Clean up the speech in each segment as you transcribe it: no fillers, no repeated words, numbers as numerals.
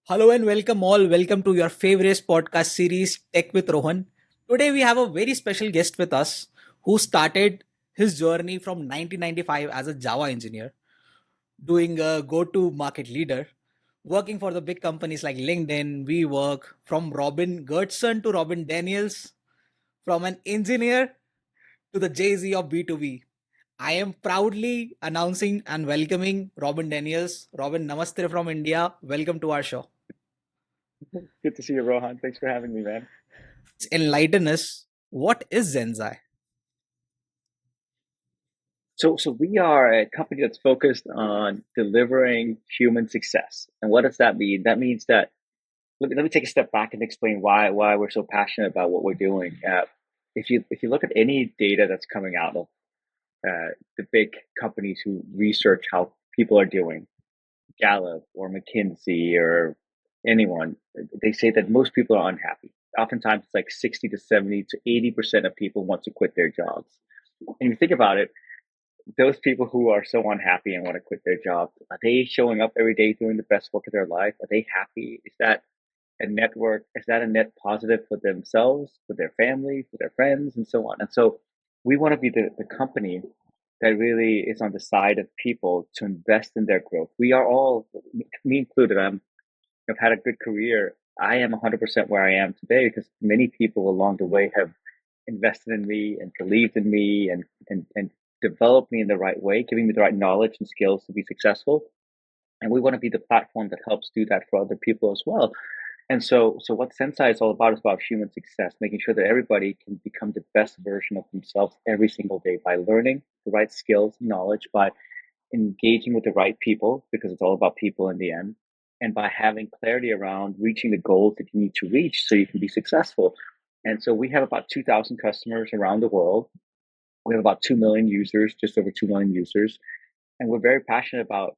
Hello and welcome all. Welcome to your favorite podcast series, Tech with Rohan. Today we have a very special guest with us who started his journey from 1995 as a Java engineer, doing a go-to market leader, working for the big companies like LinkedIn, WeWork, from Robin Gertson to Robin Daniels, from an engineer to the JayZ of B2B. I am proudly announcing and welcoming Robin Daniels. Robin, namaste from India. Welcome to our show. Good to see you, Rohan. Thanks for having me, man. Enlighten us. What is Zensai? So we are a company that's focused on delivering human success. And what does that mean? That means that let me take a step back and explain why we're so passionate about what we're doing. If you look at any data that's coming out of the big companies who research how people are doing, Gallup or McKinsey or anyone, they say that most people are unhappy. Oftentimes, it's like 60 to 70 to 80% of people want to quit their jobs. And if you think about it, those people who are so unhappy and want to quit their job, are they showing up every day doing the best work of their life? Are they happy? Is that a network? Is that a net positive for themselves, for their family, for their friends, and so on? And so we want to be the company that really is on the side of people to invest in their growth. We are all, me included, I've had a good career. I am 100% where I am today because many people along the way have invested in me and believed in me and developed me in the right way, giving me the right knowledge and skills to be successful. And we want to be the platform that helps do that for other people as well. And so what Sensei is all about is about human success, making sure that everybody can become the best version of themselves every single day by learning the right skills, knowledge, by engaging with the right people, because it's all about people in the end, and by having clarity around reaching the goals that you need to reach so you can be successful. And so we have about 2,000 customers around the world. We have about 2 million users, just over 2 million users. And we're very passionate about,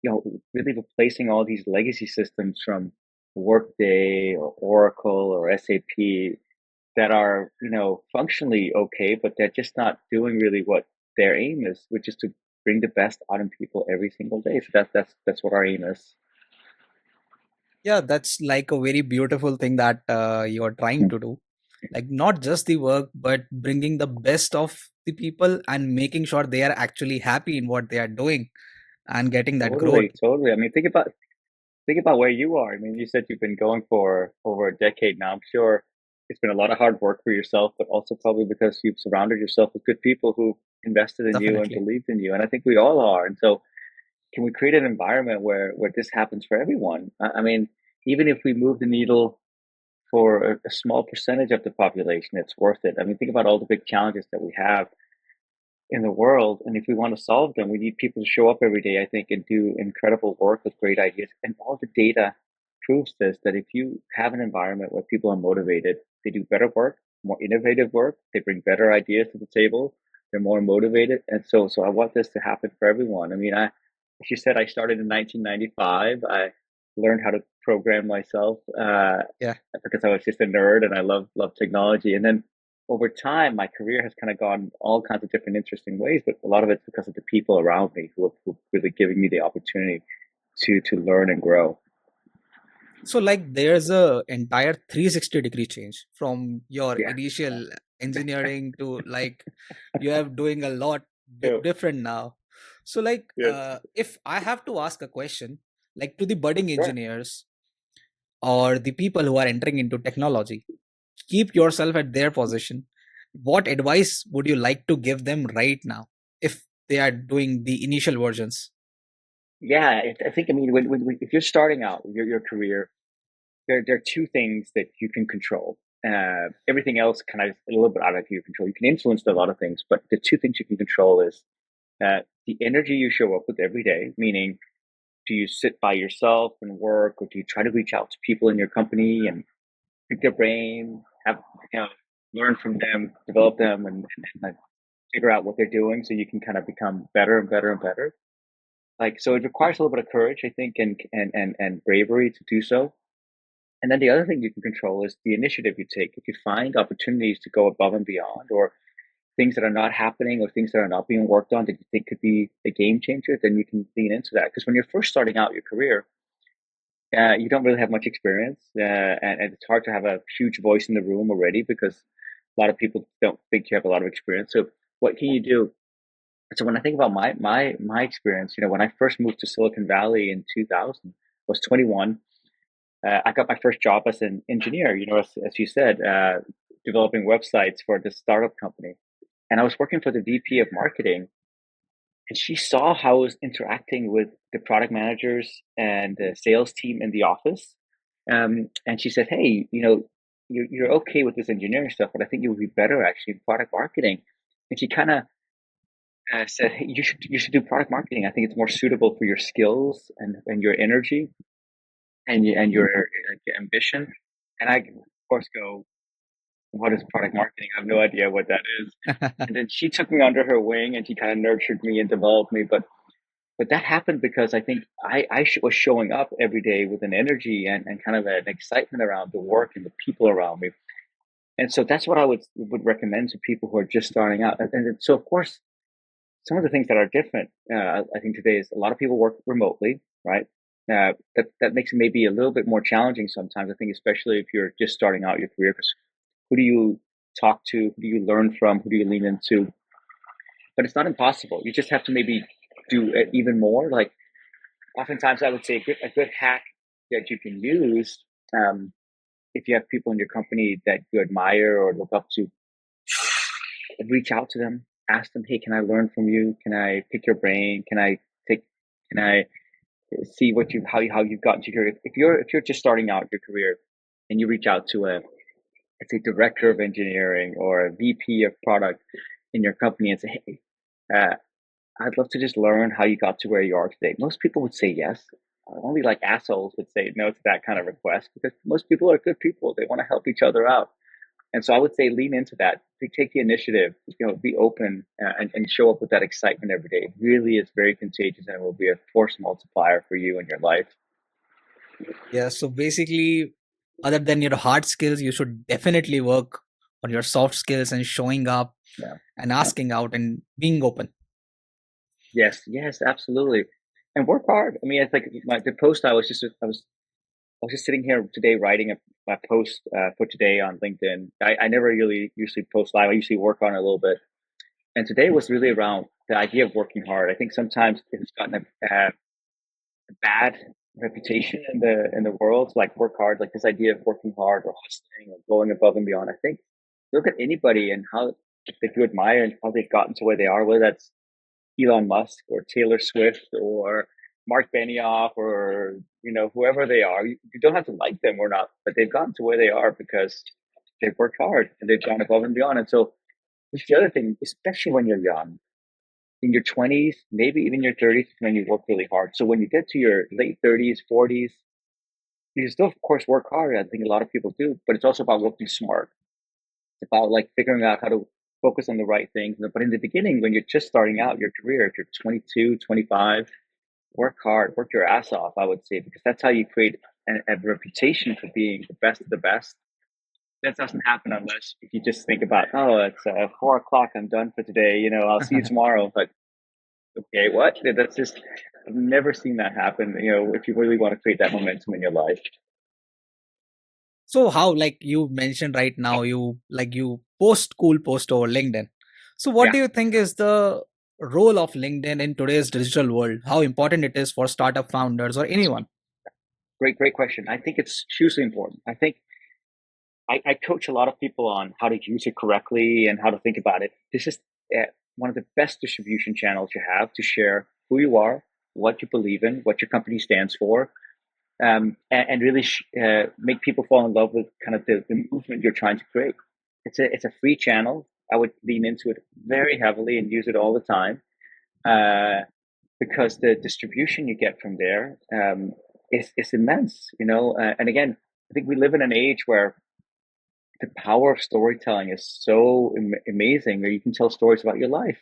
really replacing all these legacy systems from Workday or Oracle or SAP that are, functionally okay, but they're just not doing really what their aim is, which is to bring the best out in people every single day. So that's what our aim is. Yeah, that's like a very beautiful thing that you are trying Mm. to do. Like, not just the work, but bringing the best of the people and making sure they are actually happy in what they are doing and getting that growth. Totally, totally. I mean, think about where you are. I mean, you said you've been going for over a decade now. I'm sure it's been a lot of hard work for yourself, but also probably because you've surrounded yourself with good people who invested in you and Definitely. believed in you. And I think we all are. And so, can we create an environment where this happens for everyone? I mean, even if we move the needle for a small percentage of the population, it's worth it. I mean, think about all the big challenges that we have in the world. And if we want to solve them, we need people to show up every day, I think, and do incredible work with great ideas. And all the data proves this, that if you have an environment where people are motivated, they do better work, more innovative work, they bring better ideas to the table, they're more motivated. And so I want this to happen for everyone. I mean, as you said, I started in 1995. I learned how to program myself Yeah. because I was just a nerd and I love technology. And then over time, my career has kind of gone all kinds of different interesting ways, but a lot of it's because of the people around me who really giving me the opportunity to learn and grow. So, like, there's a entire 360-degree change from your Yeah, initial engineering to like you have doing a lot yeah, different now. So, like, yes, if I have to ask a question, like to the budding sure. engineers or the people who are entering into technology, keep yourself at their position. What advice would you like to give them right now if they are doing the initial versions? Yeah, I think, I mean, if you're starting out your career, there are two things that you can control. Everything else kind of a little bit out of your control. You can influence a lot of things, but the two things you can control is the energy you show up with every day, meaning, do you sit by yourself and work, or do you try to reach out to people in your company and pick their brain, have, you know, learn from them, develop them, and figure out what they're doing so you can kind of become better and better and better. Like, so it requires a little bit of courage, I think, and bravery to do so. And then the other thing you can control is the initiative you take. If you find opportunities to go above and beyond, or things that are not happening, or things that are not being worked on that you think could be a game changer, then you can lean into that. Because when you're first starting out your career, you don't really have much experience, and it's hard to have a huge voice in the room already because a lot of people don't think you have a lot of experience. So what can you do? So when I think about my experience, when I first moved to Silicon Valley in 2000, I was 21. I got my first job as an engineer. As you said, developing websites for this startup company, and I was working for the VP of marketing, and she saw how I was interacting with the product managers and the sales team in the office. And she said, "Hey, you're okay with this engineering stuff, but I think you would be better actually in product marketing." And she kind of said, "Hey, you should do product marketing. I think it's more suitable for your skills and your energy and your ambition." And I, of course, go, "What is product marketing? I have no idea what that is." And then she took me under her wing and she kind of nurtured me and developed me. But that happened because I think I was showing up every day with an energy and kind of an excitement around the work and the people around me. And so that's what I would recommend to people who are just starting out. And so, of course, some of the things that are different, I think today is a lot of people work remotely, right? That makes it maybe a little bit more challenging sometimes. I think, especially if you're just starting out your career, because who do you talk to? Who do you learn from? Who do you lean into? But it's not impossible. You just have to maybe do it even more. Like, oftentimes, I would say a good hack that you can use, um, if you have people in your company that you admire or look up to, reach out to them, ask them, "Hey, can I learn from you? Can I pick your brain? Take, can I see how you've gotten to your career?" If you're just starting out your career and you reach out to a, let's say, director of engineering or a VP of product in your company and say, "Hey, uh, I'd love to just learn how you got to where you are today." Most people would say yes. Only like assholes would say no to that kind of request because most people are good people. They want to help each other out. And so I would say lean into that. Take the initiative. Be open, and show up with that excitement every day. It really is very contagious, and it will be a force multiplier for you in your life. Yeah, so basically, other than your hard skills, you should definitely work on your soft skills and showing up Yeah. and Yeah. asking out and being open. Yes. Yes. Absolutely. And work hard. I mean, it's like the post I was just sitting here today writing a post for today on LinkedIn. I never really usually post live. I usually work on it a little bit. And today was really around the idea of working hard. I think sometimes it's gotten a bad reputation in the world, like work hard, like this idea of working hard or hustling or going above and beyond. I think look at anybody and how that you admire and how they've gotten to where they are, whether that's Elon Musk or Taylor Swift or Mark Benioff or whoever they are. You don't have to like them or not, but they've gotten to where they are because they've worked hard and they've gone above and beyond. And so this is the other thing, especially when you're young, in your 20s, maybe even your 30s, when you work really hard. So when you get to your late 30s, 40s, you still, of course, work hard. I think a lot of people do, but it's also about working smart. It's about like figuring out how to focus on the right things. But in the beginning, when you're just starting out your career, if you're 22, 25, work hard, work your ass off, I would say, because that's how you create a reputation for being the best of the best. That doesn't happen unless if you just think about, oh, it's 4 o'clock, I'm done for today. I'll see you tomorrow. But okay, what? That's just, I've never seen that happen. If you really want to create that momentum in your life. So how, like you mentioned right now, you post cool post over LinkedIn. So what Yeah, do you think is the role of LinkedIn in today's digital world? How important it is for startup founders or anyone? great question. I think it's hugely important. I think I coach a lot of people on how to use it correctly and how to think about it. This is one of the best distribution channels you have to share who you are, what you believe in, what your company stands for, and really make people fall in love with kind of the movement you're trying to create. It's a free channel. I would lean into it very heavily and use it all the time, uh, because the distribution you get from there, is immense. And again, I think we live in an age where the power of storytelling is so amazing, where you can tell stories about your life.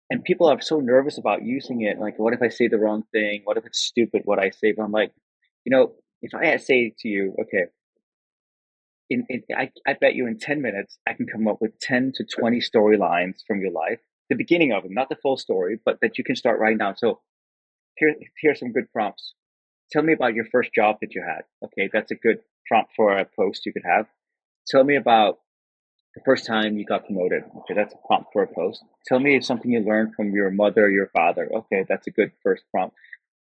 And people are so nervous about using it. Like, what if I say the wrong thing? What if it's stupid what I say? But I'm like, if I say to you, okay, I bet you in 10 minutes, I can come up with 10 to 20 storylines from your life, the beginning of them, not the full story, but that you can start writing down. So here's some good prompts. Tell me about your first job that you had. Okay, that's a good prompt for a post you could have. Tell me about the first time you got promoted. Okay, that's a prompt for a post. Tell me something you learned from your mother or your father. Okay, that's a good first prompt.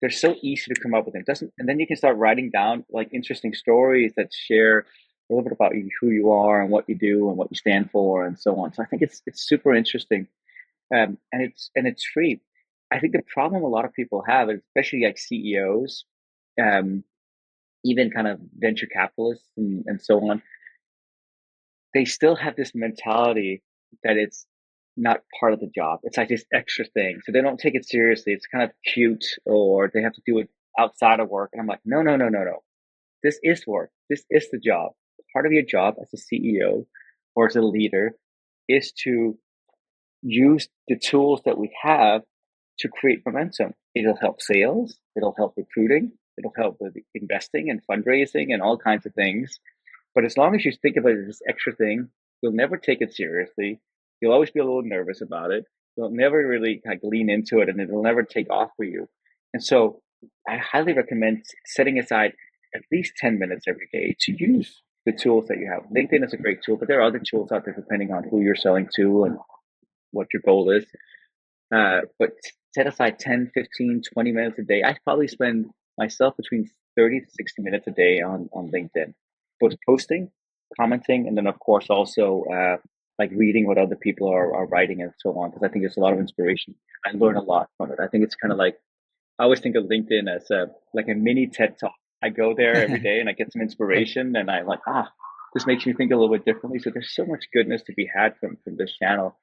They're so easy to come up with. It doesn't, and then you can start writing down like interesting stories that share a little bit about who you are and what you do and what you stand for and so on. So I think it's super interesting, and it's free. I think the problem a lot of people have, especially like CEOs, um, even kind of venture capitalists and so on, they still have this mentality that it's not part of the job. It's like this extra thing. So they don't take it seriously. It's kind of cute or they have to do it outside of work. And I'm like, no, no, no, no, no. This is work. This is the job. Part of your job as a CEO or as a leader is to use the tools that we have to create momentum. It'll help sales, it'll help recruiting, it'll help with investing and fundraising and all kinds of things. But as long as you think of it as this extra thing, you'll never take it seriously. You'll always be a little nervous about it. You'll never really like lean into it and it'll never take off for you. And so I highly recommend setting aside at least 10 minutes every day to use the tools that you have. LinkedIn is a great tool, but there are other tools out there depending on who you're selling to and what your goal is. But set aside 10, 15, 20 minutes a day. I probably spend myself between 30 to 60 minutes a day on LinkedIn, both posting, commenting, and then, of course, also like reading what other people are writing and so on, because I think there's a lot of inspiration. I learn a lot from it. I think it's kind of like, I always think of LinkedIn as like a mini TED Talk. I go there every day and I get some Right. inspiration and I'm like, this makes me think a little bit differently. So there's so much goodness to be had from this channel.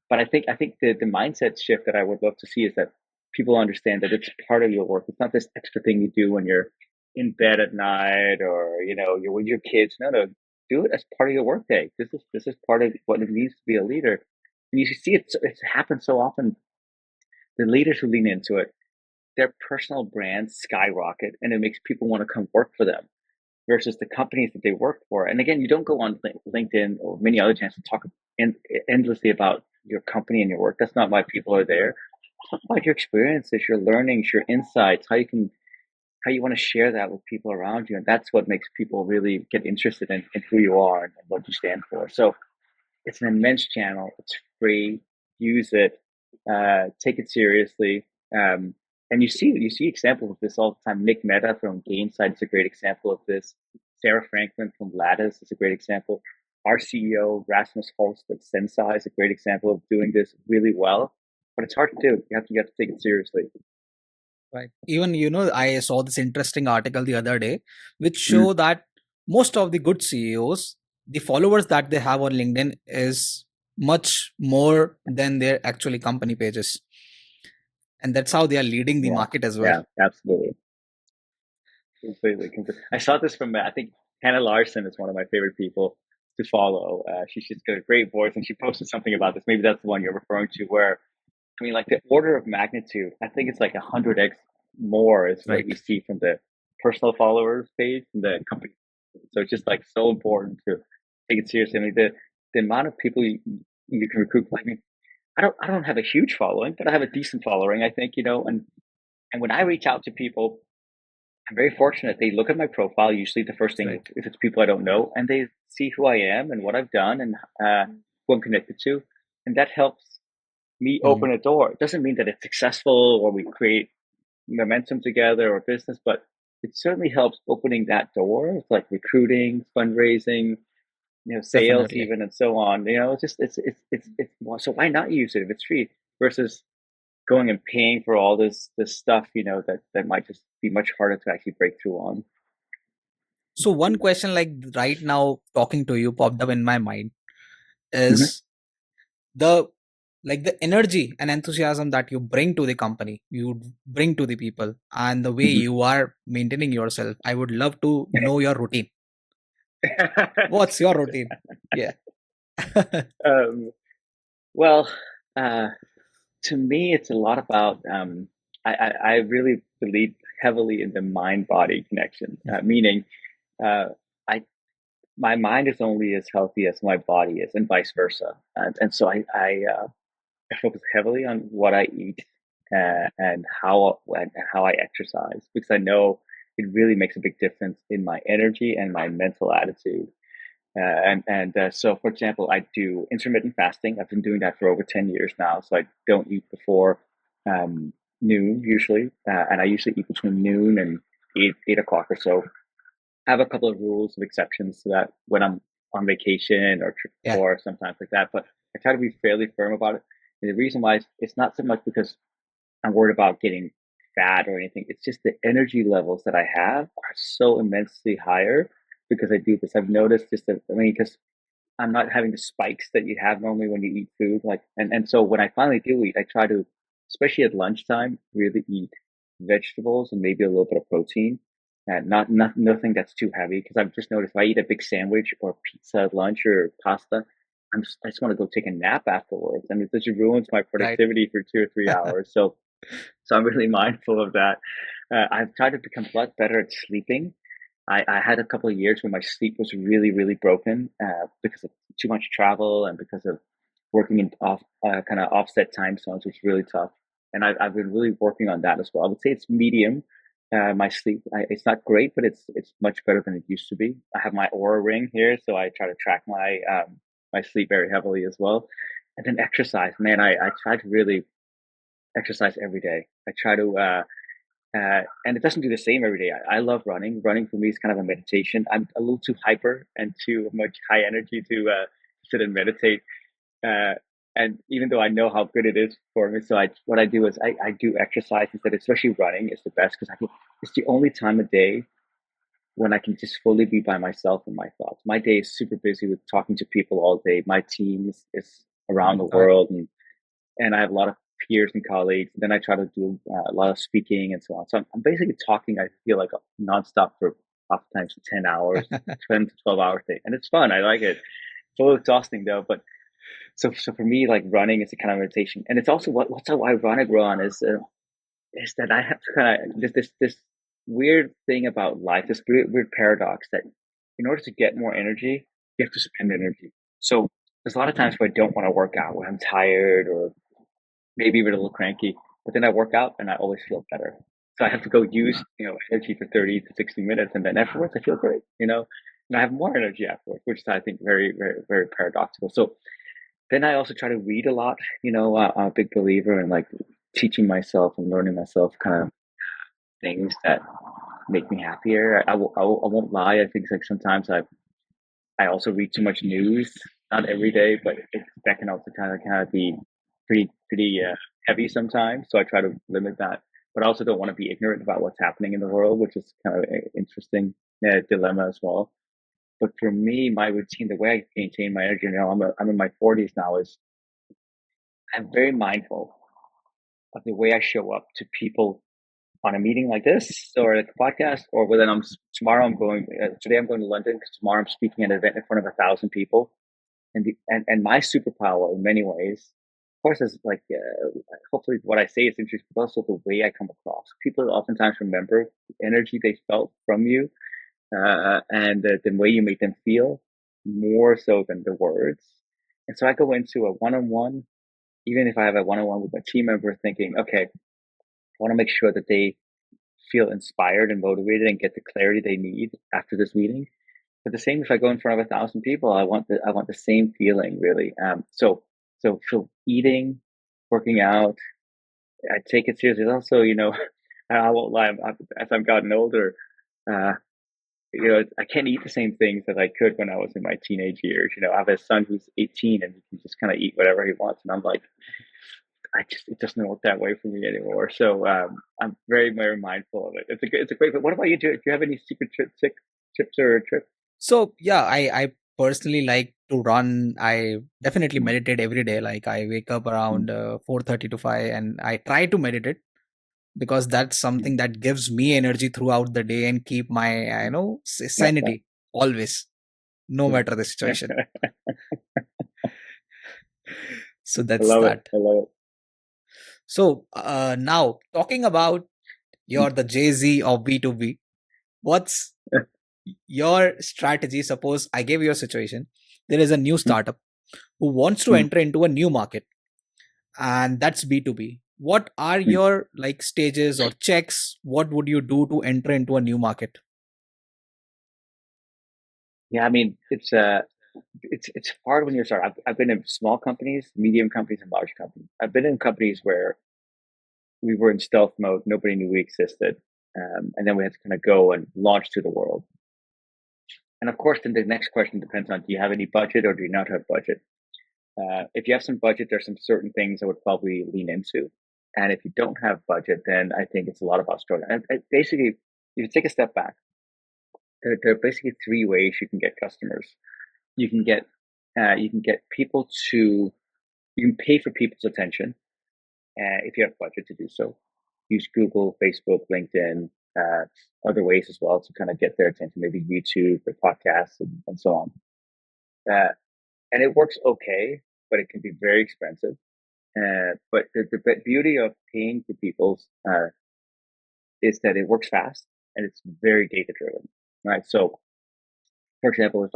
But I think the mindset shift that I would love to see is that people understand that it's part of your work. It's not this extra thing you do when you're in bed at night or you're with your kids. No, no, do it as part of your workday. This is part of what it means to be a leader. And you see it happens so often. The leaders who lean into it, their personal brands skyrocket, and it makes people want to come work for them versus the companies that they work for. And again, you don't go on LinkedIn or many other channels to talk endlessly about your company and your work. That's not why people are there. Talk about your experiences, your learnings, your insights, how you want to share that with people around you. And that's what makes people really get interested in who you are and what you stand for. So it's an immense channel. It's free. Use it. Take it seriously. And you see examples of this all the time. Nick Mehta from Gainsight is a great example of this. Sarah Franklin from Lattice is a great example. Our CEO Rasmus Holst at Zensai is a great example of doing this really well. But it's hard to do. You have to take it seriously. Right. Even, I saw this interesting article the other day, which Mm, show that most of the good CEOs, the followers that they have on LinkedIn is much more than their actually company pages. And that's how they are leading the yeah, market as well. yeah, absolutely. Completely, completely. I saw this from I think Hannah Larson is one of my favorite people to follow. She's got a great voice, and she posted something about this. Maybe that's the one you're referring to, where I mean, like the order of magnitude. I think it's like 100x more is what Right. you see from the personal followers page and the company. So it's just like so important to take it seriously. I mean, the amount of people you can recruit. I mean, I don't have a huge following, but I have a decent following. I think and when I reach out to people, I'm very fortunate. They look at my profile, usually the first thing, Right. if it's people I don't know, and they see who I am and what I've done and who I'm connected to. And that helps me Mhm. open a door. It doesn't mean that it's successful or we create momentum together or business, but it certainly helps opening that door. It's like recruiting, fundraising, sales Definitely. even, and so on. It's just it's well, so why not use it if it's free versus going and paying for all this stuff, that might just be much harder to actually break through on. So one question, like right now talking to you, popped up in my mind Mhm, is the like the energy and enthusiasm that you bring to the company, you bring to the people, and the way mhm. you are maintaining yourself. I would love to know your routine. That's What's your good. routine? Yeah. Um, well, uh, to me, it's a lot about. I really believe heavily in the mind body connection, meaning uh, I my mind is only as healthy as my body is, and vice versa. And so I focus heavily on what I eat and how I exercise because I know. it really makes a big difference in my energy and my mental attitude. So, for example, I do intermittent fasting. I've been doing that for over 10 years now. So I don't eat before um, noon usually, and I usually eat between noon and 8 o'clock or so. I have a couple of rules of exceptions to that when I'm on vacation Yeah. or sometimes like that, but I try to be fairly firm about it. And the reason why is it's not so much because I'm worried about getting fat or anything. It's just the energy levels that I have are so immensely higher because I do this. I've noticed just that, I mean, because I'm not having the spikes that you have normally when you eat food. And so when I finally do eat, I try to, especially at lunchtime, really eat vegetables and maybe a little bit of protein, and not nothing that's too heavy. Because I've just noticed if I eat a big sandwich or pizza at lunch or pasta, I just want to go take a nap afterwards, and it just ruins my Right. productivity for 2 or 3 hours. So I'm really mindful of that. I've tried to become a lot better at sleeping. I had a couple of years where my sleep was really, really broken because of too much travel and because of working in kind of offset time zones, which is really tough. And I've been really working on that as well. I would say it's medium. My sleep, it's not great, but it's much better than it used to be. I have my Aura ring here, so I try to track my sleep very heavily as well. And then exercise, man, I try to really exercise every day. I try to and it doesn't do the same every day. I love running. Running for me is kind of a meditation. I'm a little too hyper and too much high energy to sit and meditate. Uh, and even though I know how good it is for me, so what I do is I do exercise instead. Especially running is the best because it's the only time of day when I can just fully be by myself and my thoughts. My day is super busy with talking to people all day. My team is around the Right. world, and I have a lot of peers and colleagues. And then I try to do a lot of speaking and so on. So I'm basically talking, I feel like nonstop for oftentimes 10 hours, 10 to 12 hours a day. And it's fun. I like it. It's a little exhausting though. But so for me, like running is a kind of meditation. And it's also what's so ironic, Ron, is that I have to kind of, this weird thing about life, this weird paradox that in order to get more energy, you have to spend energy. So there's a lot of times where I don't want to work out, when I'm tired or maybe even a little cranky, but then I work out and I always feel better. So I have to go use, energy for 30 to 60 minutes. And then afterwards I feel great, and I have more energy afterwards, which is, I think, very, very, very paradoxical. So then I also try to read a lot, I'm a big believer in like teaching myself and learning myself kind of things that make me happier. I won't lie. I think like sometimes I also read too much news, not every day, but that can also kind of be pretty heavy sometimes. So I try to limit that, but I also don't want to be ignorant about what's happening in the world, which is kind of an interesting dilemma as well. But for me, my routine, the way I maintain my energy now, I'm in my 40s now, is I'm very mindful of the way I show up to people on a meeting like this or like a podcast, or whether tomorrow today I'm going to London because tomorrow I'm speaking at an event in front of 1,000 people. And my superpower in many ways, of course, is like hopefully what I say is interesting, but also the way I come across. People oftentimes remember the energy they felt from you, and the way you make them feel more so than the words. And so I go into a one-on-one, even if I have a one-on-one with a team member, thinking, okay, I want to make sure that they feel inspired and motivated and get the clarity they need after this meeting. But the same, if I go in front of 1,000 people, I want the same feeling, really. So eating, working out, I take it seriously. Also, I won't lie. As I've gotten older, uh, I can't eat the same things that I could when I was in my teenage years. I have a son who's 18 and he can just kind of eat whatever he wants, and I'm like, it doesn't work that way for me anymore. So I'm very, very mindful of it. It's a great. But what about you? Do you have any secret tips or tricks? So yeah, I personally like to run. I definitely meditate every day. Like I wake up around 4:30 to 5, and I try to meditate because that's something that gives me energy throughout the day and keep my sanity always, no matter the situation. I So that's love it. that. I love So now talking about it. you're the JayZ of B2B. What's your strategy? Suppose I gave you a situation. There is a new startup who wants to enter into a new market, and that's B2B. what are Mm. your like stages or checks? What would you do to enter into a new market? Yeah, I mean, it's hard when you're starting. I've been in small companies, medium companies, and large companies. I've been in companies where we were in stealth mode, nobody knew we existed, and then we had to kind of go and launch to the world. And of course, then the next question depends on, do you have any budget or do you not have budget? If you have some budget, there's some certain things I would probably lean into. And if you don't have budget, then I think it's a lot about story. And basically, if you take a step back, there are basically three ways you can get customers. You can get you can get people to you can pay for people's attention if you have budget to do so. Use Google, Facebook, LinkedIn, other ways as well to kind of get their attention, maybe YouTube or podcasts and so on. Uh, and it works okay, but it can be very expensive. But the beauty of paying for people is that it works fast and it's very data driven, right? So, for example, if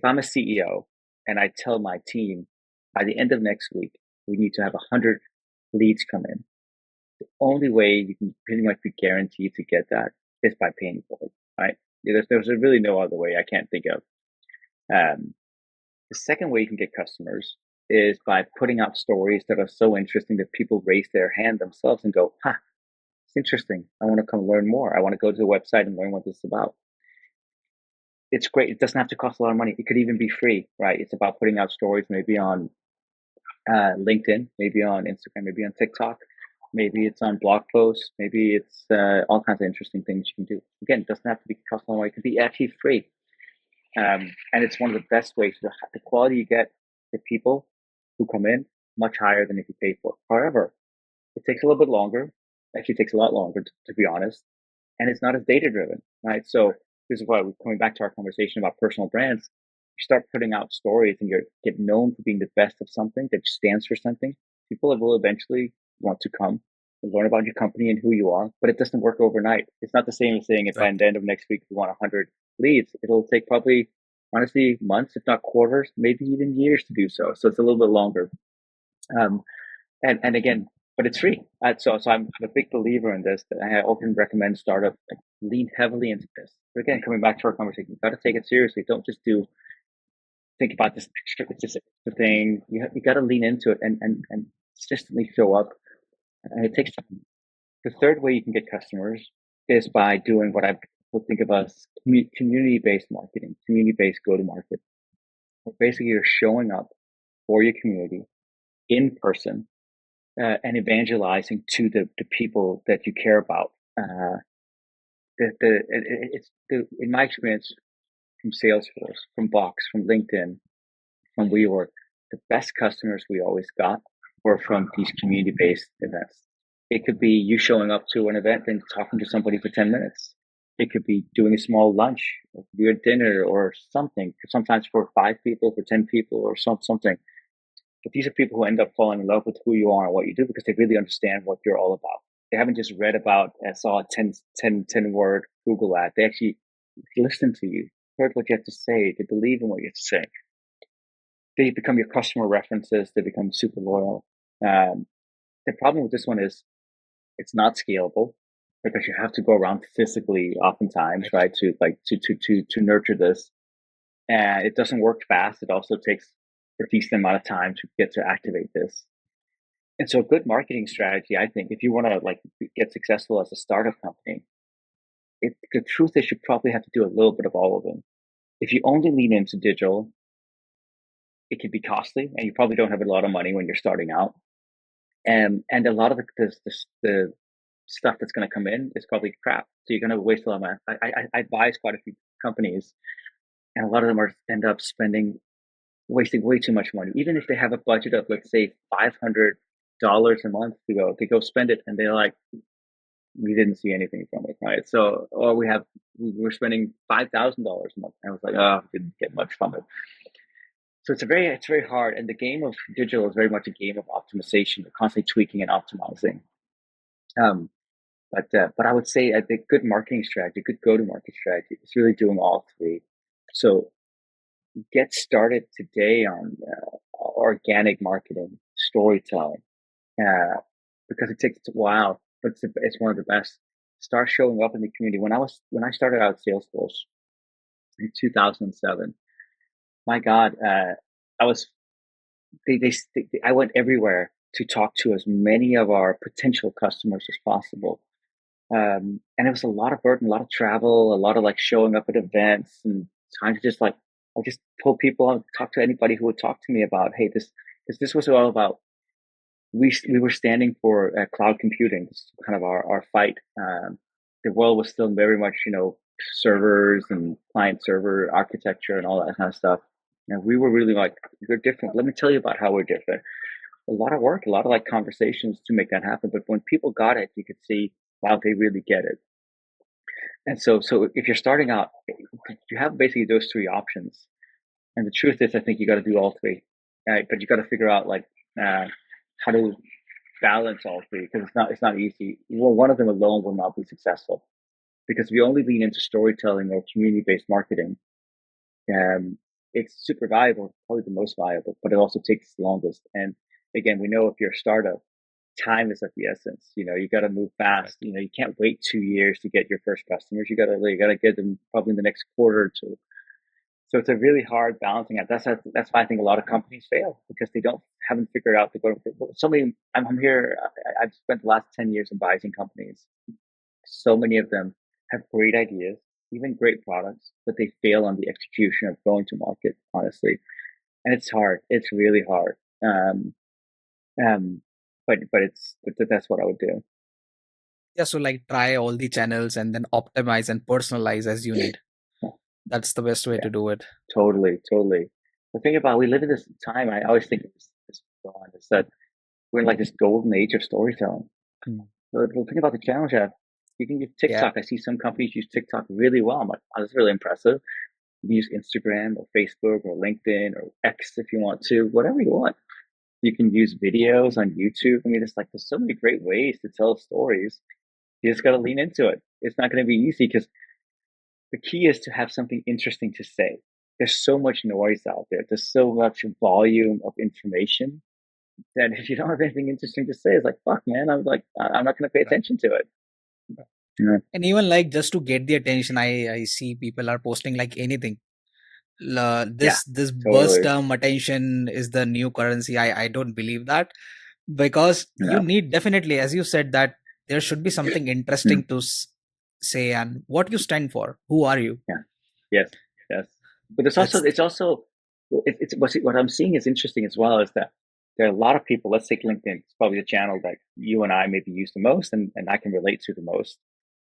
I'm a CEO and I tell my team by the end of next week we need to have 100 leads come in, the only way you can pretty much be guaranteed to get that is by paying for it, right? There's really no other way I can't think of. Um, the second way you can get customers is by putting out stories that are so interesting that people raise their hand themselves and go, "Ha, it's interesting. I want to come learn more. I want to go to the website and learn what this is about." It's great. It doesn't have to cost a lot of money. It could even be free, right? It's about putting out stories maybe on LinkedIn, maybe on Instagram, maybe on TikTok, maybe it's on blog posts, maybe it's all kinds of interesting things you can do. Again, it doesn't have to be cost a lot of money. It can be actually free. And it's one of the best ways. The quality you get for people who come in much higher than if you pay for it. However, it takes a little bit longer. Actually, it takes a lot longer to be honest, and it's not as data driven, right? So this is why we're coming back to our conversation about personal brands. You start putting out stories, and you get known for being the best of something that stands for something. People will eventually want to come and learn about your company and who you are, but it doesn't work overnight. It's not the same as saying if by Right. the end of next week we want 100 leads. It'll take probably honestly months, if not quarters, maybe even years to do so. So it's a little bit longer. Um, and again, but it's free. So I'm a big believer in this. That I often recommend startups like, lean heavily into this. But again, coming back to our conversation, you got to take it seriously. Don't just think about this extra, it's just extra thing. You got to lean into it and consistently show up. And it takes time. The third way you can get customers is by doing what I would think of as community-based marketing, community-based go-to-market. Where basically, you're showing up for your community in person and evangelizing to the people that you care about. In my experience from Salesforce, from Box, from LinkedIn, from WeWork, the best customers we always got were from these community-based events. It could be you showing up to an event and talking to somebody for 10 minutes. It could be doing a small lunch, or a dinner or something, sometimes for 5 people, for 10 people or something. But these are people who end up falling in love with who you are and what you do because they really understand what you're all about. They haven't just read about and saw a 10 word Google ad. They actually listened to you, heard what you have to say. They believe in what you have to say. They become your customer references. They become super loyal. The problem with this one is it's not scalable because you have to go around physically oftentimes, right? To nurture this. And it doesn't work fast. It also takes a decent amount of time to get to activate this. And so a good marketing strategy, I think, if you want to like get successful as a startup company, the truth is you probably have to do a little bit of all of them. If you only lean into digital, it can be costly and you probably don't have a lot of money when you're starting out. And a lot of the stuff that's going to come in is probably crap. So you're going to waste a lot of money. I advise quite a few companies and a lot of them end up wasting way too much money. Even if they have a budget of, let's say, $500 a month to go, they go spend it and they're like, we didn't see anything from it, right? So, or we were spending $5,000 a month. And I was like, oh, didn't get much from it. So it's very hard. And the game of digital is very much a game of optimization. You're constantly tweaking and optimizing. Um, but I would say I think good marketing strategy, good go-to-market strategy is really doing all three. So get started today on organic marketing, storytelling, because it takes a while, but it's one of the best. Start showing up in the community. When I started out at Salesforce in 2007, my God, I was I went everywhere to talk to as many of our potential customers as possible. And it was a lot of burden, a lot of travel, a lot of like showing up at events and trying to just like, I just told people, I'd talk to anybody who would talk to me about, hey, because this was all about, we were standing for cloud computing. This is kind of our fight. The world was still very much, servers and client server architecture and all that kind of stuff. And we were really like, we're different. Let me tell you about how we're different. A lot of work, a lot of like conversations to make that happen. But when people got it, you could see, wow, they really get it. And so if you're starting out, you have basically those three options. And the truth is, I think you got to do all three, right? But you got to figure out like how to balance all three because it's not easy. Well, one of them alone will not be successful because if you only lean into storytelling or community-based marketing, it's super valuable, probably the most valuable, but it also takes the longest. And again, we know if you're a startup, time is of the essence. You got to move fast. You can't wait 2 years to get your first customers. You got to get them probably in the next quarter or two. So it's a really hard balancing act. That's why I think a lot of companies fail because they haven't figured out to go. I'm here. I've spent the last 10 years advising companies. So many of them have great ideas, even great products, but they fail on the execution of going to market. Honestly, and it's hard. It's really hard. Um, but that's what I would do. Yeah, so like try all the channels and then optimize and personalize as you need. That's the best way Yeah, to do it. totally, totally. The thing about we live in this time, I always think of this is that we're in like this golden age of storytelling. Mm. The thing about the challenge app, you can use Yeah, TikTok. I see some companies use TikTok really well. I'm like, oh, that's really impressive. You can use Instagram or Facebook or LinkedIn or X if you want to, whatever you want. You can use videos on YouTube. I mean, there's so many great ways to tell stories. You just got to lean into it. It's not going to be easy because the key is to have something interesting to say. There's so much noise out there. There's so much volume of information that if you don't have anything interesting to say, it's like, fuck, man, I'm not going to pay right. attention to it. Yeah, And even like just to get the attention, I see people are posting like anything. yeah, This buzz totally. term attention is the new currency. I don't believe that because you No, need definitely, as you said, that there should be something mm, interesting to say and what you stand for. Who are you? yeah, yes, yes. But That's what I'm seeing is interesting as well is that there are a lot of people. Let's take LinkedIn. It's probably the channel that you and I maybe use the most, and I can relate to the most.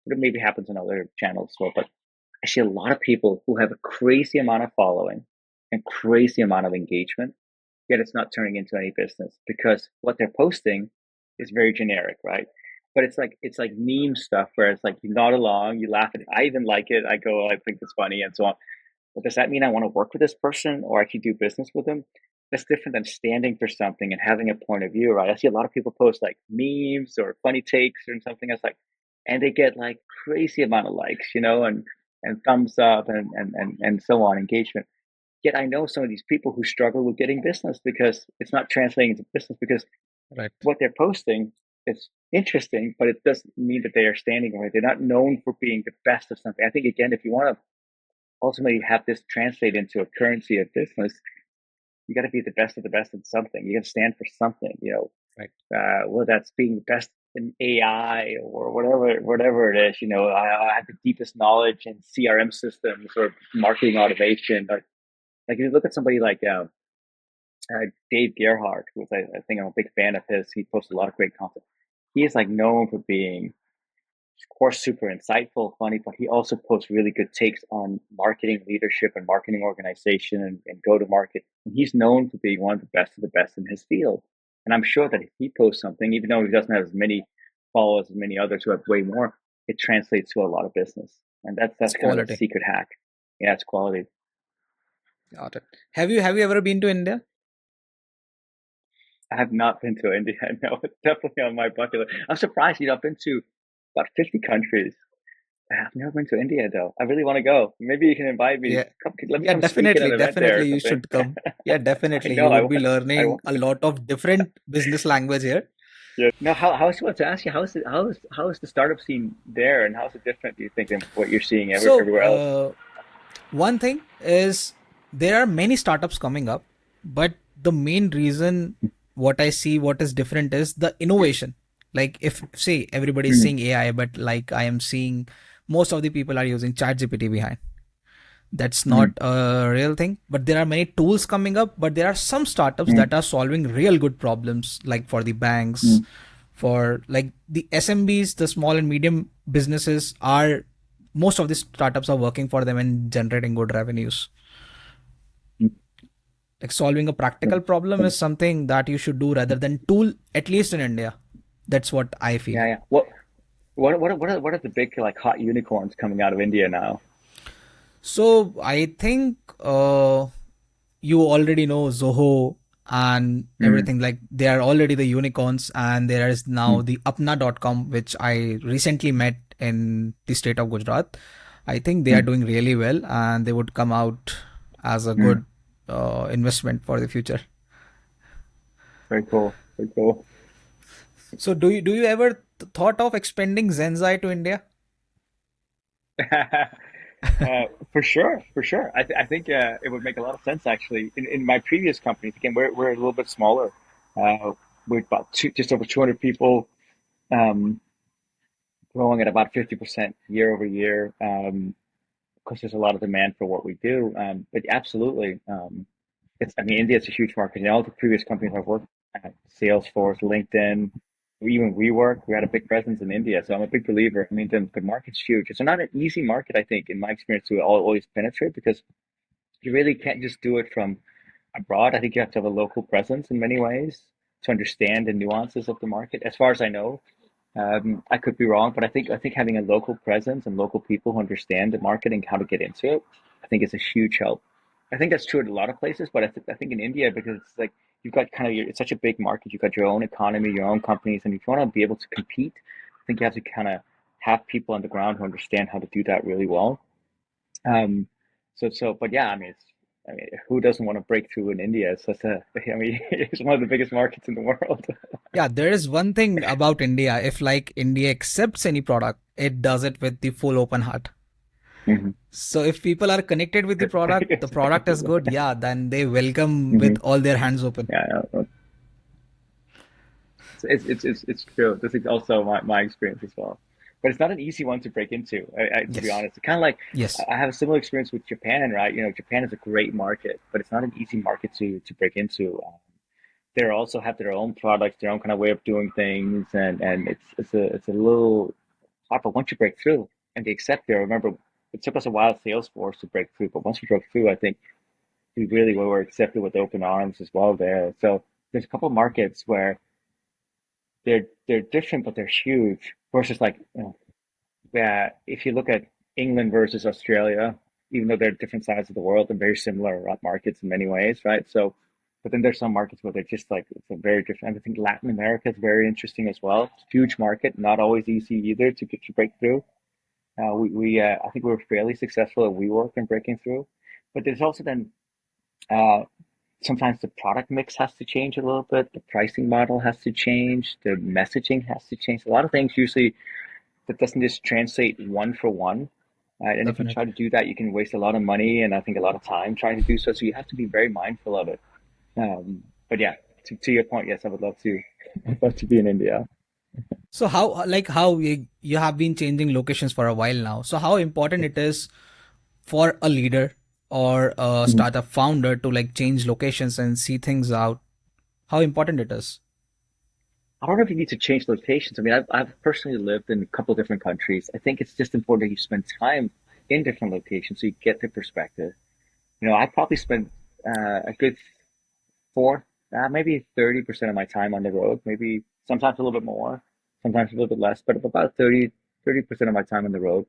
But it maybe happens in other channels as well. But I see a lot of people who have a crazy amount of following and crazy amount of engagement, yet it's not turning into any business because what they're posting is very generic, right? But it's like meme stuff where it's like you nod along, you laugh at it. I even like it. I go, I think it's funny and so on. But does that mean I want to work with this person or I can do business with them? That's different than standing for something and having a point of view, right? I see a lot of people post like memes or funny takes or something. It's like, and they get like crazy amount of likes, and thumbs up and so on, engagement. Yet I know some of these people who struggle with getting business because it's not translating into business because right. what they're posting is interesting, but it doesn't mean that they are standing right. They're not known for being the best of something. I think again, if you want to ultimately have this translate into a currency of business, you got to be the best of the best in something. You got to stand for something, Right. whether that's being the best in AI or whatever it is. I have the deepest knowledge in CRM systems or marketing automation. Like if you look at somebody like Dave Gerhardt, who I think I'm a big fan of his. He posts a lot of great content. He is like known for being, of course, super insightful, funny, but he also posts really good takes on marketing leadership and marketing organization and go to market. And he's known for being one of the best in his field. And I'm sure that if he posts something, even though he doesn't have as many followers as many others who have way more, it translates to a lot of business. And It's that's kind of the quality. secret hack. Yeah, it's quality. Got it. Have you ever been to India? I have not been to India. No, it's definitely on my bucket list. I'm surprised, I've been to about 50 countries. I've never been to India though. I really want to go. Maybe you can invite me. Yeah. Let me Yeah, come speak at definitely. an event there Definitely or you something. should come. Yeah, I definitely. know. You would be learning want a lot of different business language here. Yeah. Now, how I was about to ask you, how is the startup scene there, and how is it different? Do you think than what you're seeing So, everywhere else? one thing is there are many startups coming up, but the main reason what I see what is different is the innovation. Like if say everybody is Mm, saying AI, but like I am seeing most of the people are using ChatGPT behind. That's not mm, a real thing, but there are many tools coming up, but there are some startups mm, that are solving real good problems, like for the banks, mm, for like the SMBs, the small and medium businesses are, most of the startups are working for them and generating good revenues. mm, Like solving a practical mm. problem is something that you should do rather than tool, at least in India. That's what I feel. Yeah, yeah. What are the big like hot unicorns coming out of India now? So I think you already know Zoho and Mm, everything. Like they are already the unicorns, and there is now mm, the Apna.com, which I recently met in the state of Gujarat. I think they are mm, doing really well, and they would come out as a mm. good investment for the future. Very cool. Very cool. So do you ever thought of expanding Zensai to India? For sure, for sure. I think it would make a lot of sense actually. In my previous companies, again, we're a little bit smaller. Uh, we're about just over 200 people, um, growing at about 50% year over year. Because there's a lot of demand for what we do. But absolutely, I mean, India is a huge market. In all the previous companies I've worked at, Salesforce, LinkedIn, even WeWork, we had a big presence in India. So I'm a big believer. I mean, the market's huge. It's not an easy market, I think, in my experience, to always penetrate because you really can't just do it from abroad. I think you have to have a local presence in many ways to understand the nuances of the market. As far as I know, I could be wrong, but I think having a local presence and local people who understand the market and how to get into it, I think is a huge help. I think that's true in a lot of places, but I think in India because it's like you've got kind of it's such a big market. You've got your own economy, your own companies, and if you want to be able to compete, I think you have to kind of have people on the ground who understand how to do that really well. Um, but yeah, I mean, who doesn't want to break through in India? It's such a, I mean, it's one of the biggest markets in the world. Yeah, there is one thing about India. If like India accepts any product, it does it with the full open heart. Mhm. So if people are connected with the It's product is good, yeah, then they welcome with Mhm. all their hands open. Yeah, it's true. This is also my experience as well. But it's not an easy one to break into, to be Yes. honest. Kind of like Yes. I have a similar experience with Japan, right? You know, Japan is a great market, but it's not an easy market to break into. They also have their own products, their own kind of way of doing things, and it's a little hard. But once you break through and they accept it, I remember it took us a while, Salesforce, to break through, but once we broke through, I think we really were accepted with open arms as well there. So there's a couple of markets where they're different, but they're huge. Versus like, yeah, if you look at England versus Australia, even though they're different sides of the world and very similar markets in many ways, right? So, but then there's some markets where they're just like it's a very different. I think Latin America is very interesting as well. It's a huge market, not always easy either to get to break through. We I think we were fairly successful at WeWork in breaking through, but there's also then uh, sometimes the product mix has to change a little bit, the pricing model has to change, the messaging has to change. A lot of things usually that doesn't just translate one for one. And if you try Definitely. to do that, you can waste a lot of money and I think a lot of time trying to do so. So you have to be very mindful of it. But yeah, to your point, yes, I would love to, I'd love to be in India. So how you have been changing locations for a while now. So how important it is for a leader or a Mhm. startup founder to like change locations and see things out? How important it is? I don't know if you need to change locations. I mean, I've personally lived in a couple of different countries. I think it's just important that you spend time in different locations so you get the perspective. You know, I probably spent a good four, maybe 30% of my time on the road, maybe sometimes a little bit more, sometimes a little bit less, but about 30% of my time on the road,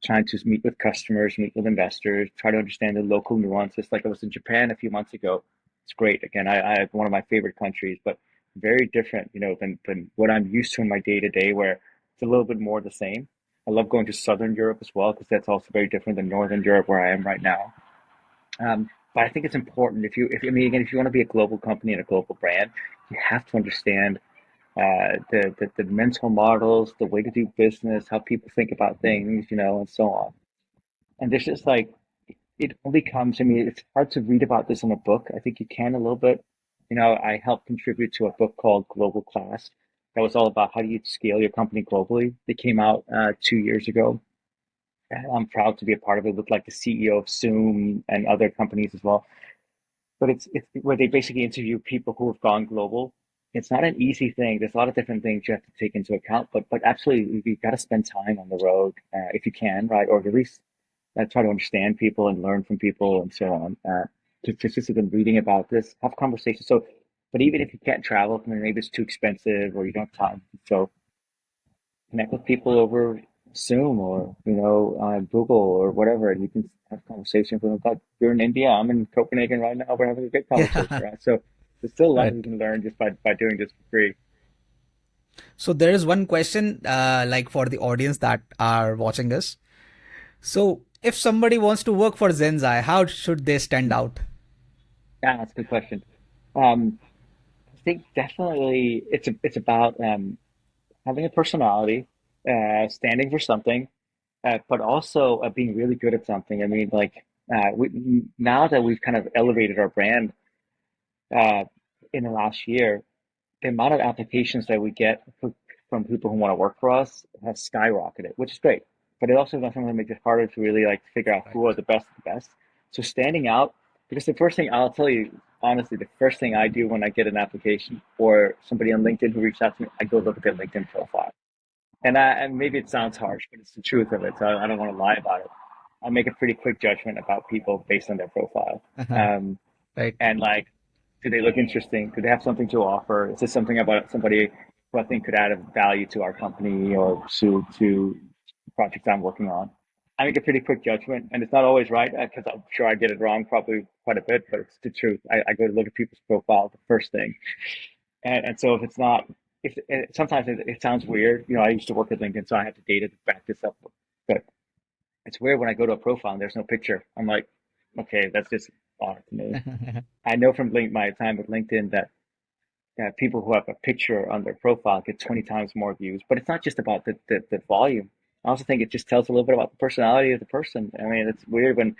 trying to meet with customers, meet with investors, try to understand the local nuances. Like I was in Japan a few months ago. It's great. Again, I one of my favorite countries, but very different, than what I'm used to in my day to day, where it's a little bit more the same. I love going to Southern Europe as well because that's also very different than Northern Europe where I am right now. But I think it's important if I mean, again, if you want to be a global company and a global brand, you have to understand. the mental models, the way to do business, how people think about things, and so on. And there's just like it only comes. I mean, it's hard to read about this in a book. I think you can a little bit. I helped contribute to a book called Global Class that was all about how do you scale your company globally. It came out 2 years ago. And I'm proud to be a part of it with like the CEO of Zoom and other companies as well. But it's where they basically interview people who have gone global. It's not an easy thing. There's a lot of different things you have to take into account, but absolutely you've got to spend time on the road if you can, right? Or at least try to understand people and learn from people and so on. Just have been reading about this, have conversations. So, but even if you can't travel, I mean, maybe it's too expensive or you don't have time. So connect with people over Zoom or Google or whatever, and you can have conversations with them. Like you're in India, I'm in Copenhagen right now. We're having a good conversation, Yeah. right? So there's still a lot Right. we can learn just by doing this for free. So there is one question, like for the audience that are watching us. So if somebody wants to work for Zensai, how should they stand out? Yeah, that's a good question. Um, I think definitely it's about having a personality, standing for something, but also being really good at something. I mean, like now that we've kind of elevated our brand uh, in the last year, the amount of applications that we get from people who want to work for us has skyrocketed, which is great. But it also sometimes makes it harder to really like figure out Right. who are the best of the best. So standing out, because the first thing I'll tell you honestly, the first thing I do when I get an application or somebody on LinkedIn who reaches out to me, I go look at their LinkedIn profile. And maybe it sounds harsh, but it's the truth of it. So I don't want to lie about it. I make a pretty quick judgment about people based on their profile. Um, Right. and like, do they look interesting? Do they have something to offer? Is this something about somebody who I think could add a value to our company or to the projects I'm working on? I make a pretty quick judgment, and it's not always right because I'm sure I get it wrong probably quite a bit, but it's the truth. I go to look at people's profile the first thing, and so if it's not, if sometimes it sounds weird. I used to work at LinkedIn, so I have the data to back this up, but it's weird when I go to a profile and there's no picture. I'm like, okay, that's just odd to me. I know from my time with LinkedIn that people who have a picture on their profile get 20 times more views. But it's not just about the volume. I also think it just tells a little bit about the personality of the person. I mean, it's weird when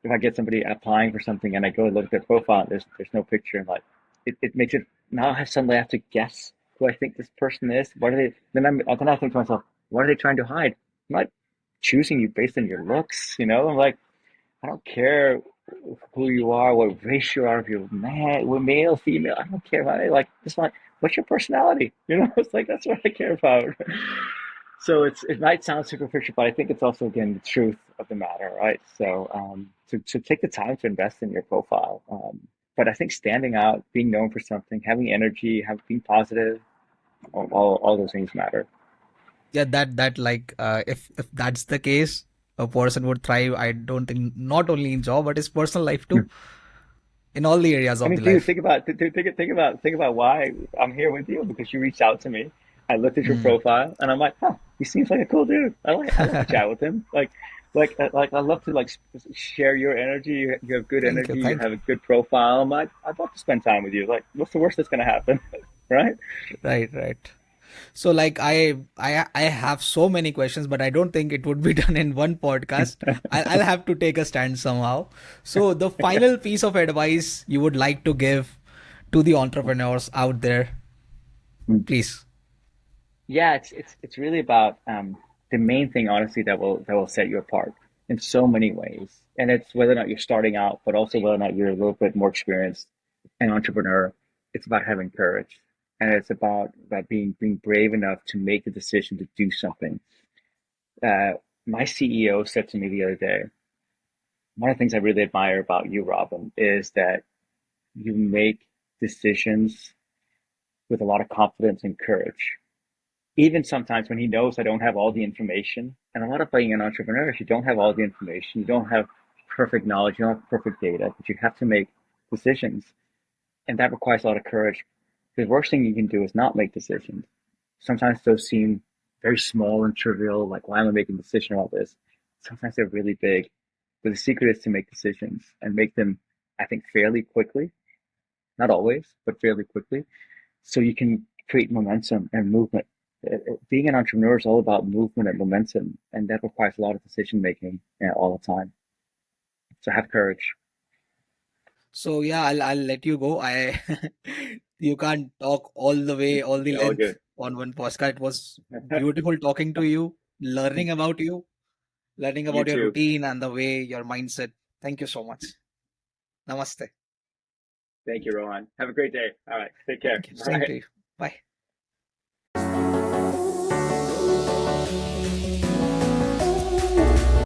if I get somebody applying for something and I go and look at their profile, and there's no picture, and like it makes it now I suddenly have to guess who I think this person is. What are they? Then I think to myself, what are they trying to hide? I'm not choosing you based on your looks. I'm like, I don't care who you are, what race you are, if you're man, we're male, female. I don't care about it. Like, just like, what's your personality? It's like that's what I care about. So it might sound superficial, but I think it's also again the truth of the matter, right? So to take the time to invest in your profile. But I think standing out, being known for something, having energy, being positive, all those things matter. Yeah, that like if that's the case, a person would thrive. I don't think not only in job but his personal life too, in all the areas I of mean, the dude, life. think about why I'm here with you because you reached out to me. I looked at your Mm. profile and I'm like, huh, he seems like a cool dude. I like to chat with him. Like I love to like share your energy. You have good Thank you, energy. You thank have a good profile. I'm like, I'd love to spend time with you. Like, what's the worst that's gonna happen, right? you. Right, right. So like I have so many questions, but I don't think it would be done in one podcast. I'll have to take a stand somehow. So the final piece of advice you would like to give to the entrepreneurs out there, please. Yeah, it's really about the main thing, honestly, that will set you apart in so many ways. And it's whether or not you're starting out, but also whether or not you're a little bit more experienced an entrepreneur. It's about having courage, and it's about being brave enough to make a decision to do something. Uh, my CEO said to me the other day, one of the things I really admire about you, Robin, is that you make decisions with a lot of confidence and courage even sometimes when he knows I don't have all the information. And a lot of being an entrepreneur is you don't have all the information, you don't have perfect knowledge, you don't have perfect data, but you have to make decisions. And that requires a lot of courage. The worst thing you can do is not make decisions. Sometimes those seem very small and trivial, like why am I making a decision about this? Sometimes they're really big. But the secret is to make decisions and make them, I think, fairly quickly. Not always, but fairly quickly so you can create momentum and movement. Being an entrepreneur is all about movement and momentum, and that requires a lot of decision making all the time. So have courage. So yeah, I'll let you go. I you can't talk all the way, all the All length good. on one podcast. It was beautiful talking to you, learning about you, learning You about your too. routine and the way your mindset. Thank you so much. Namaste. Thank you, Rohan. Have a great day. All right. Take care. Thank you. Same Bye. to you. Bye.